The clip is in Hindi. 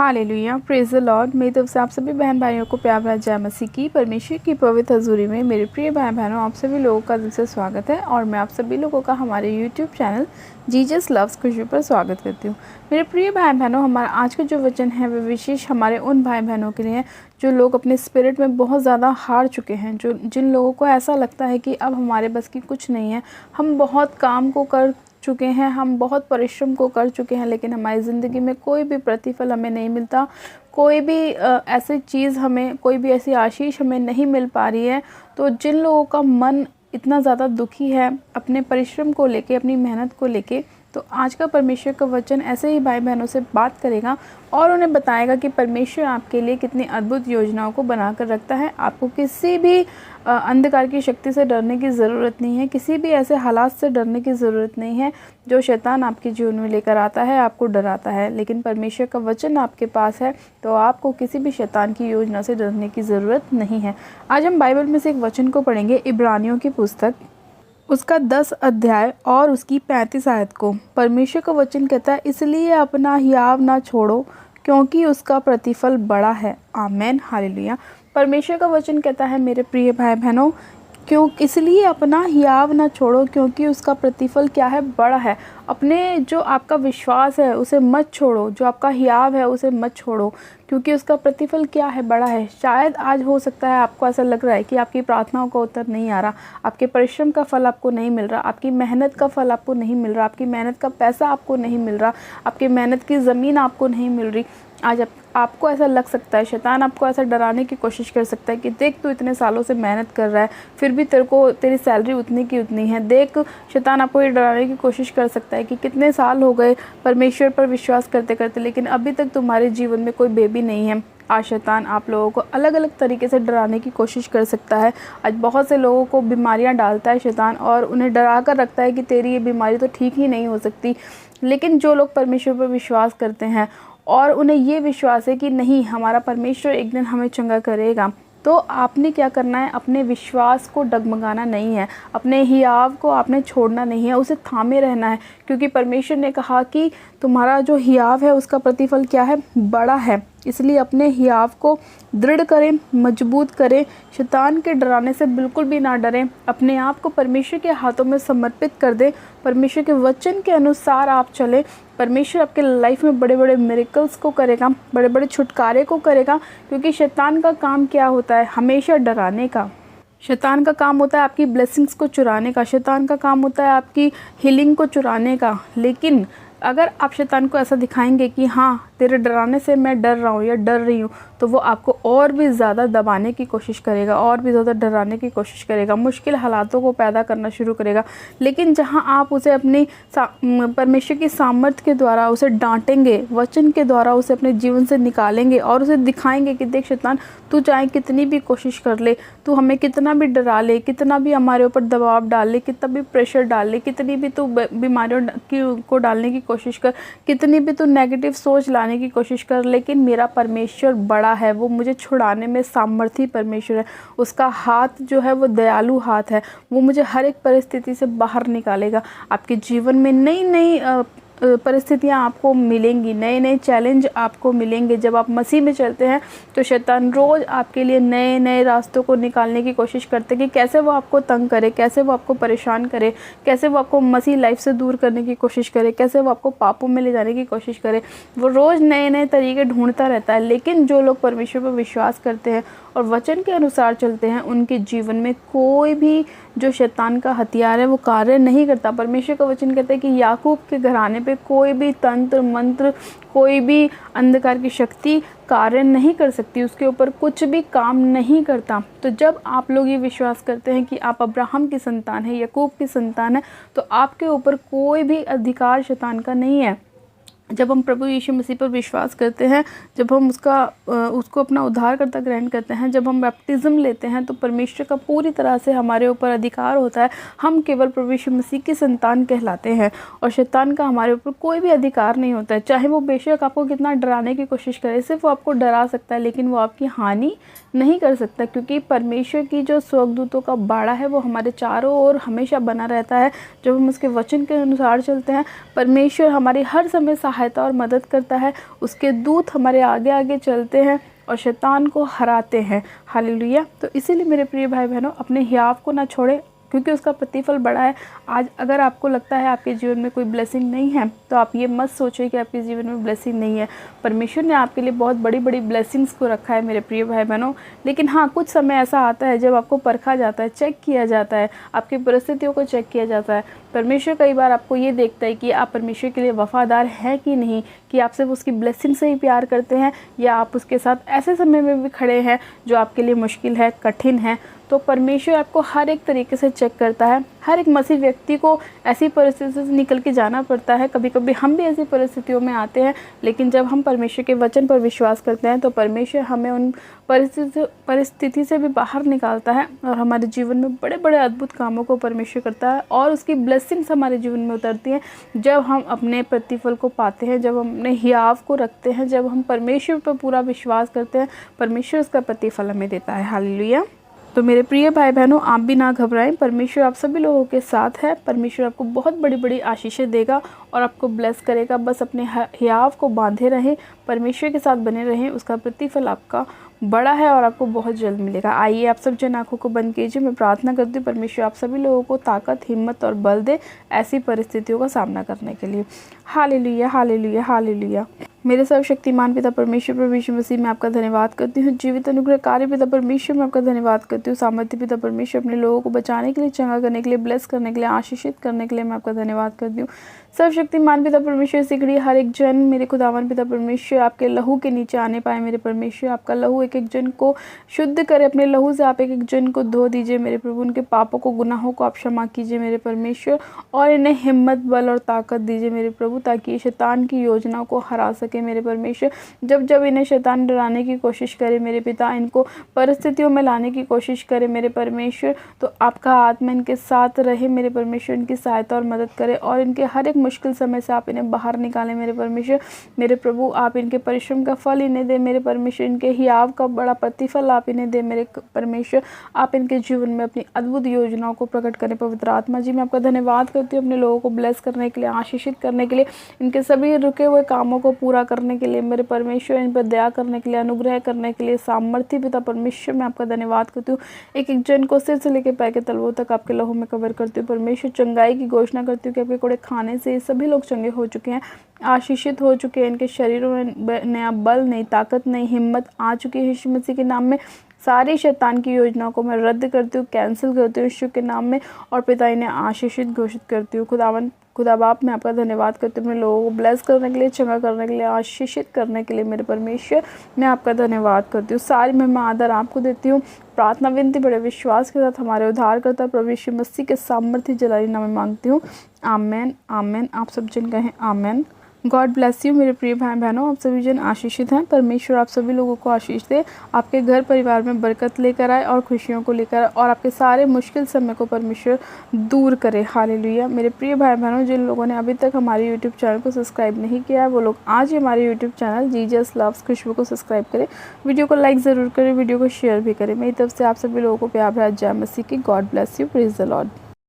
Hallelujah, praise the Lord. मेरी तरफ से आप सभी बहन भाइयों को प्यार भरा जय मसीह की। परमेश्वर की पवित्र हजूरी में मेरे प्रिय भाई बहनों, आप सभी लोगों का दिल से स्वागत है और मैं आप सभी लोगों का हमारे यूट्यूब चैनल जीसस लव्स खुशी पर स्वागत करती हूँ। मेरे प्रिय भाई बहनों, हमारा आज का जो वचन है वह विशेष हमारे उन भाई बहनों के लिए है जो लोग अपने स्पिरिट में बहुत ज़्यादा हार चुके हैं, जिन लोगों को ऐसा लगता है कि अब हमारे बस की कुछ नहीं है। हम बहुत काम को कर चुके हैं, हम बहुत परिश्रम को कर चुके हैं, लेकिन हमारी ज़िंदगी में कोई भी प्रतिफल हमें नहीं मिलता, कोई भी ऐसी चीज़ हमें, कोई भी ऐसी आशीष हमें नहीं मिल पा रही है। तो जिन लोगों का मन इतना ज़्यादा दुखी है अपने परिश्रम को लेके, अपनी मेहनत को लेके, तो आज का परमेश्वर का वचन ऐसे ही भाई बहनों से बात करेगा और उन्हें बताएगा कि परमेश्वर आपके लिए कितनी अद्भुत योजनाओं को बनाकर रखता है। आपको किसी भी अंधकार की शक्ति से डरने की ज़रूरत नहीं है, किसी भी ऐसे हालात से डरने की ज़रूरत नहीं है जो शैतान आपके जीवन में लेकर आता है, आपको डराता है। लेकिन परमेश्वर का वचन आपके पास है तो आपको किसी भी शैतान की योजना से डरने की ज़रूरत नहीं है। आज हम बाइबल में से एक वचन को पढ़ेंगे, इब्रानियों की पुस्तक, उसका 10 अध्याय और उसकी 35 आयत को। परमेश्वर का वचन कहता है, इसलिए अपना हियाव ना छोड़ो क्योंकि उसका प्रतिफल बड़ा है। आमेन, हालेलुया। परमेश्वर का वचन कहता है, मेरे प्रिय भाई बहनों, इसलिए अपना हियाव ना छोड़ो क्योंकि उसका प्रतिफल क्या है, बड़ा है। अपने जो आपका विश्वास है उसे मत छोड़ो, जो आपका हियाव है उसे मत छोड़ो, क्योंकि उसका प्रतिफल क्या है, बड़ा है। शायद आज हो सकता है आपको ऐसा लग रहा है कि आपकी प्रार्थनाओं का उत्तर नहीं आ रहा, आपके परिश्रम का फल आपको नहीं मिल रहा, आपकी मेहनत का फल आपको नहीं मिल रहा, आपकी मेहनत का पैसा आपको नहीं मिल रहा, आपकी मेहनत की ज़मीन आपको नहीं मिल रही। आज आपको ऐसा लग सकता है, शैतान आपको ऐसा डराने की कोशिश कर सकता है कि देख तू इतने सालों से मेहनत कर रहा है फिर भी तेरे को तेरी सैलरी उतनी की उतनी है। देख, शैतान आपको ये डराने की कोशिश कर सकता है कि कितने साल हो गए परमेश्वर पर विश्वास करते करते, लेकिन अभी तक तुम्हारे जीवन में कोई बेबी नहीं है। आज शैतान आप लोगों को अलग अलग तरीके से डराने की कोशिश कर सकता है। आज बहुत से लोगों को बीमारियां डालता है शैतान और उन्हें डरा कर रखता है कि तेरी ये बीमारी तो ठीक ही नहीं हो सकती। लेकिन जो लोग परमेश्वर पर विश्वास करते हैं और उन्हें ये विश्वास है कि नहीं, हमारा परमेश्वर एक दिन हमें चंगा करेगा, तो आपने क्या करना है, अपने विश्वास को डगमगाना नहीं है, अपने हियाव को आपने छोड़ना नहीं है, उसे थामे रहना है। क्योंकि परमेश्वर ने कहा कि तुम्हारा जो हियाव है उसका प्रतिफल क्या है, बड़ा है। इसलिए अपने हियाव को दृढ़ करें, मजबूत करें, शैतान के डराने से बिल्कुल भी ना डरें, अपने आप को परमेश्वर के हाथों में समर्पित कर दें, परमेश्वर के वचन के अनुसार आप चलें। परमेश्वर आपके लाइफ में बड़े बड़े मिरेकल्स को करेगा, बड़े बड़े छुटकारे को करेगा। क्योंकि शैतान का काम क्या होता है, हमेशा डराने का। शैतान का काम होता है आपकी ब्लेसिंग्स को चुराने का, शैतान का काम होता है आपकी हीलिंग को चुराने का। लेकिन अगर आप शैतान को ऐसा दिखाएंगे कि हाँ, तेरे डराने से मैं डर रहा हूँ या डर रही हूँ, तो वो आपको और भी ज़्यादा दबाने की कोशिश करेगा, और भी ज़्यादा डराने की कोशिश करेगा, मुश्किल हालातों को पैदा करना शुरू करेगा। लेकिन जहाँ आप उसे अपनी परमेश्वर की सामर्थ्य के द्वारा उसे डांटेंगे, वचन के द्वारा उसे अपने जीवन से निकालेंगे और उसे दिखाएंगे कि देख शैतान, तू चाहे कितनी भी कोशिश कर ले, तू हमें कितना भी डरा ले, कितना भी हमारे ऊपर दबाव डाल ले, कितना भी प्रेशर डाल ले, कितनी भी तू बीमारियों को डालने की कोशिश कर, कितनी भी तू नेगेटिव सोच लाने की कोशिश कर, लेकिन मेरा परमेश्वर बड़ा है, वो मुझे छुड़ाने में सामर्थी परमेश्वर है। उसका हाथ जो है वो दयालु हाथ है, वो मुझे हर एक परिस्थिति से बाहर निकालेगा। आपके जीवन में नई नई परिस्थितियां आपको मिलेंगी, नए नए चैलेंज आपको मिलेंगे। जब आप मसीह में चलते हैं तो शैतान रोज़ आपके लिए नए नए रास्तों को निकालने की कोशिश करते हैं कि कैसे वो आपको तंग करे, कैसे वो आपको परेशान करे, कैसे वो आपको मसीह लाइफ से दूर करने की कोशिश करे, कैसे वो आपको पापों में ले जाने की कोशिश करे। वो रोज़ नए नए तरीके ढूंढता रहता है। लेकिन जो लोग परमेश्वर पर विश्वास करते हैं और वचन के अनुसार चलते हैं, उनके जीवन में कोई भी जो शैतान का हथियार है वो कार्य नहीं करता। परमेश्वर का वचन कहता है कि याकूब के घराने पे कोई भी तंत्र मंत्र, कोई भी अंधकार की शक्ति कार्य नहीं कर सकती, उसके ऊपर कुछ भी काम नहीं करता। तो जब आप लोग ये विश्वास करते हैं कि आप अब्राहम की संतान है, याकूब की संतान है, तो आपके ऊपर कोई भी अधिकार शैतान का नहीं है। जब हम प्रभु यीशु मसीह पर विश्वास करते हैं, जब हम उसको अपना उद्धारकर्ता ग्रहण करते हैं, जब हम बैप्टिज्म लेते हैं, तो परमेश्वर का पूरी तरह से हमारे ऊपर अधिकार होता है। हम केवल प्रभु यीशु मसीह की संतान कहलाते हैं और शैतान का हमारे ऊपर कोई भी अधिकार नहीं होता है। चाहे वो बेशक आपको कितना डराने की कोशिश करे, सिर्फ वो आपको डरा सकता है, लेकिन वो आपकी हानि नहीं कर सकता। क्योंकि परमेश्वर की जो स्वर्गदूतों का बाड़ा है वो हमारे चारों ओर हमेशा बना रहता है। जब हम उसके वचन के अनुसार चलते हैं, परमेश्वर हमारी हर समय सहायता सहायता और मदद करता है। उसके दूत हमारे आगे आगे चलते हैं और शैतान को हराते हैं। हालेलुया। तो इसीलिए मेरे प्रिय भाई बहनों, अपने हियाव को ना छोड़ें, क्योंकि उसका प्रतिफल बड़ा है। आज अगर आपको लगता है आपके जीवन में कोई ब्लेसिंग नहीं है, तो आप ये मत सोचिए कि आपके जीवन में ब्लेसिंग नहीं है। परमेश्वर ने आपके लिए बहुत बड़ी बड़ी ब्लेसिंग्स को रखा है मेरे प्रिय भाई बहनों। लेकिन हाँ, कुछ समय ऐसा आता है जब आपको परखा जाता है, चेक किया जाता है, आपकी परिस्थितियों को चेक किया जाता है। परमेश्वर कई बार आपको ये देखता है कि आप परमेश्वर के लिए वफादार हैं कि नहीं, कि आप सिर्फ उसकी ब्लेसिंग से ही प्यार करते हैं, या आप उसके साथ ऐसे समय में भी खड़े हैं जो आपके लिए मुश्किल है, कठिन है। तो परमेश्वर आपको हर एक तरीके से चेक करता है। हर एक मसीह व्यक्ति को ऐसी परिस्थिति से निकल के जाना पड़ता है। कभी कभी हम भी ऐसी परिस्थितियों में आते हैं, लेकिन जब हम परमेश्वर के वचन पर विश्वास करते हैं तो परमेश्वर हमें उन परिस्थिति से भी बाहर निकालता है और हमारे जीवन में बड़े बड़े अद्भुत कामों को परमेश्वर करता है और उसकी ब्लेसिंग्स हमारे जीवन में उतरती हैं जब हम अपने प्रतिफल को पाते हैं, जब हम अपने हियाव को रखते हैं, जब हम परमेश्वर पर पूरा विश्वास करते हैं। परमेश्वर उसका प्रतिफल हमें देता है। हालेलुया। तो मेरे प्रिय भाई बहनों, आप भी ना घबराएं, परमेश्वर आप सभी लोगों के साथ है। परमेश्वर आपको बहुत बड़ी बड़ी आशीषें देगा और आपको ब्लेस करेगा। बस अपने हियाव को बांधे रहें, परमेश्वर के साथ बने रहें, उसका प्रतिफल आपका बड़ा है और आपको बहुत जल्द मिलेगा। आइए आप सब जन आँखों को बंद कीजिए। मैं प्रार्थना करती हूँ परमेश्वर आप सभी लोगों को ताकत, हिम्मत और बल दे ऐसी परिस्थितियों का सामना करने के लिए। Hallelujah, hallelujah, hallelujah. मेरे सर्वशक्तिमान पिता परमेश्वर प्रभु यीशु मसीह में आपका धन्यवाद करती हूँ। जीवित अनुग्रहकारी पिता परमेश्वर में आपका धन्यवाद करती हूँ। सामर्थ्य पिता परमेश्वर, अपने लोगों को बचाने के लिए, चंगा करने के लिए, ब्लेस करने के लिए, आशीषित करने के लिए मैं आपका धन्यवाद करती हूँ। सर्वशक्तिमान पिता परमेश्वर, सिकड़ी हर एक जन मेरे खुदावन पिता परमेश्वर आपके लहू के नीचे आने पाए। मेरे परमेश्वर, आपका लहू एक एक जन को शुद्ध करे। अपने लहू से आप एक एक जन को धो दीजिए मेरे प्रभु। उनके पापों को, गुनाहों को आप क्षमा कीजिए मेरे परमेश्वर, और इन्हें हिम्मत, बल और ताकत दीजिए मेरे प्रभु, ताकि शैतान की योजनाओं को हरा सके मेरे परमेश्वर। जब जब इन्हें शैतान डराने की कोशिश करे मेरे पिता, इनको परिस्थितियों में लाने की कोशिश करे मेरे परमेश्वर, तो आपका आत्मा इनके साथ रहे मेरे परमेश्वर, इनकी सहायता और मदद करे और इनके हर एक मुश्किल समय से आप इन्हें बाहर निकालें मेरे परमेश्वर। मेरे प्रभु, आप इनके परिश्रम का फल इन्हें दे मेरे परमेश्वर, इनके हियाव का बड़ा प्रतिफल आप इन्हें दे मेरे परमेश्वर। आप इनके जीवन में अपनी अद्भुत योजनाओं को प्रकट करें। पवित्र आत्मा जी, मैं आपका धन्यवाद करती हूँ अपने लोगों को ब्लेस करने के लिए, आशीषित करने के लिए, इनके सभी रुके हुए कामों को पूरा करने के लिए मेरे परमेश्वर, इन पर दया करने के लिए, अनुग्रह करने के लिए। सामर्थ्य पिता परमेश्वर, मैं आपका धन्यवाद करती हूँ। एक एक जन को सिर से लेकर पैर के तलवों तक आपके लहू में कवर करती हूँ परमेश्वर। चंगाई की घोषणा करती हूँ कि आपके कोड़े खाने से सभी लोग चंगे हो चुके हैं, आशीषित हो चुके हैं। इनके शरीरों में नया बल, नई ताकत, नई हिम्मत आ चुकी है यीशु मसीह के नाम में। सारी शैतान की योजनाओं को मैं रद्द करती हूँ, कैंसिल करती हूँ यीशु के नाम में, और पिता इन्हें आशीषित घोषित करती हूँ। खुदा बाप, मैं आपका धन्यवाद करती हूँ अपने लोगों को ब्लेस करने के लिए, चंगा करने के लिए, आशीषित करने के लिए मेरे परमेश्वर। मैं आपका धन्यवाद करती हूँ। सारी महिमा आदर आपको देती हूँ। प्रार्थना विनती बड़े विश्वास के साथ हमारे उद्धारकर्ता प्रभु यीशु मसीह के सामर्थ्य जलाली नाम में मांगती हूँ। आमेन, आमेन। आप सब जन कहें आमेन। गॉड ब्लेस यू मेरे प्रिय भाई बहनों, आप सभी जन आशीषित हैं। परमेश्वर आप सभी लोगों को आशीष दे, आपके घर परिवार में बरकत लेकर आए और खुशियों को लेकर आए, और आपके सारे मुश्किल समय को परमेश्वर दूर करे। हालेलुया। मेरे प्रिय भाई बहनों, जिन लोगों ने अभी तक हमारे यूट्यूब चैनल को सब्सक्राइब नहीं किया है, वो लोग आज ही हमारे यूट्यूब चैनल जीजस लव्स खुशबू को सब्सक्राइब करें। वीडियो को लाइक ज़रूर करें, वीडियो को शेयर भी करें। मेरी तरफ से आप सभी लोगों को प्यार भरा जय मसीह की। God bless you. Praise the Lord.